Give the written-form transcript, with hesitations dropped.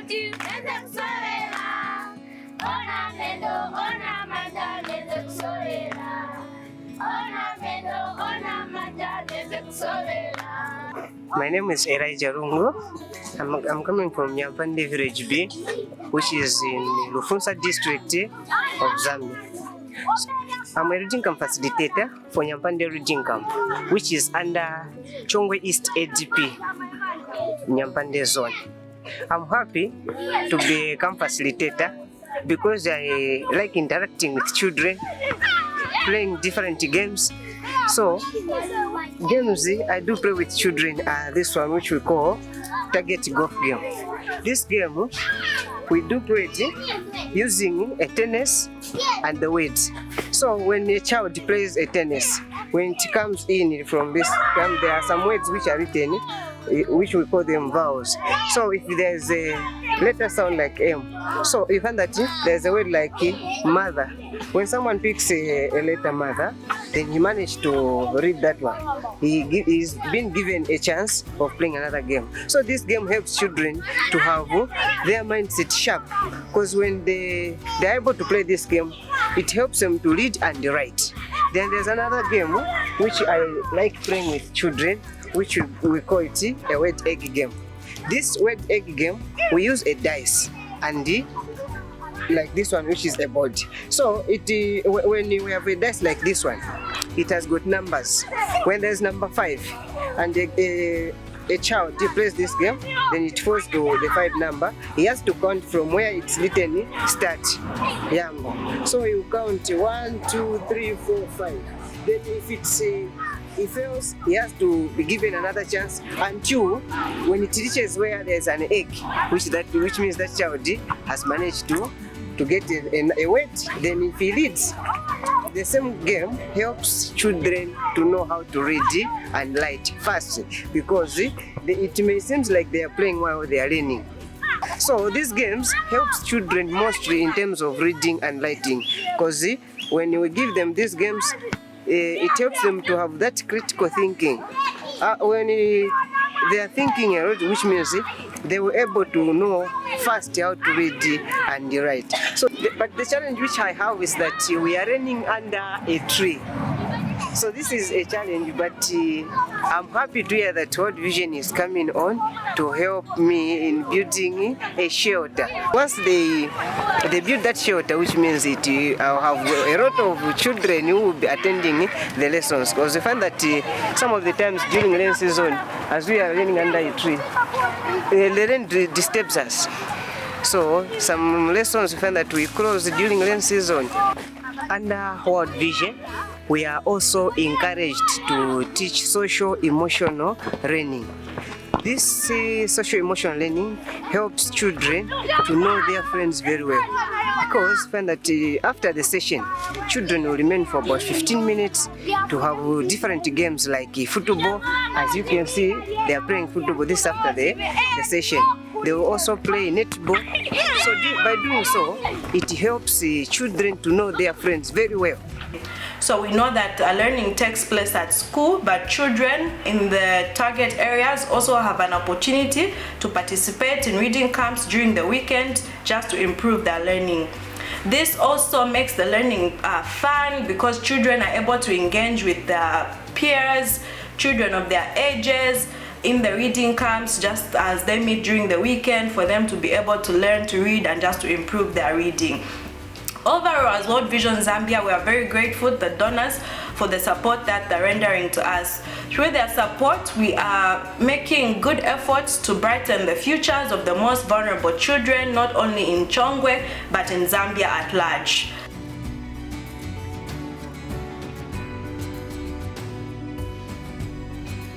My name is Elijah Rungo. I'm coming from Nyamphande Village B, which is in Lufunsa district of Zambia. I'm a reading camp facilitator for Nyamphande Reading Camp, which is under Chongwe East ADP, Nyamphande zone. I'm happy to be a camp facilitator because I like interacting with children, playing different games. So, games I do play with children are this one, which we call target golf game. This game we do play it using a tennis and the weights. So when a child plays a tennis, when it comes in from this game, there are some words which are written, which we call them vowels. So if there's a letter sound like M, so you find that there's a word like mother. When someone picks a letter mother, then he managed to read that one. He's been given a chance of playing another game. So this game helps children to have their mindset sharp, because when they're able to play this game, it helps them to read and write. Then there's another game which I like playing with children, which we call it a word egg game. This word egg game, we use a dice and like this one, which is a board. So when you have a dice like this one, it has got numbers. When there's number 5 and a child plays this game, then it falls to the 5 number. He has to count from where it's written start. Yambo. So you count 1, 2, 3, 4, 5. Then if he fails, he has to be given another chance until when it reaches where there's an egg, which means that child has managed to get a weight. Then if he leads, the same game helps children to know how to read and write fast, because it may seem like they are playing while they are learning. So these games helps children mostly in terms of reading and writing, because when we give them these games, it helps them to have that critical thinking. When they are thinking a lot, which means they were able to know fast how to read and write. So, but the challenge which I have is that we are running under a tree. So this is a challenge, but I'm happy to hear that World Vision is coming on to help me in building a shelter. Once they build that shelter, which means I'll have a lot of children who will be attending the lessons, because I find that some of the times during rain season, as we are running under a tree, the rain disturbs us. So some lessons we find that we close during rain season. Under World Vision, we are also encouraged to teach social-emotional learning. This social-emotional learning helps children to know their friends very well, because find that after the session, children will remain for about 15 minutes to have different games like football. As you can see, they are playing football this after the session. They will also play netball. So by doing so, it helps children to know their friends very well. So we know that learning takes place at school, but children in the target areas also have an opportunity to participate in reading camps during the weekend just to improve their learning. This also makes the learning fun, because children are able to engage with their peers, children of their ages, in the reading camps, just as they meet during the weekend, for them to be able to learn to read and just to improve their reading. Overall, as World Vision Zambia, we are very grateful to the donors for the support that they're rendering to us. Through their support, we are making good efforts to brighten the futures of the most vulnerable children, not only in Chongwe, but in Zambia at large.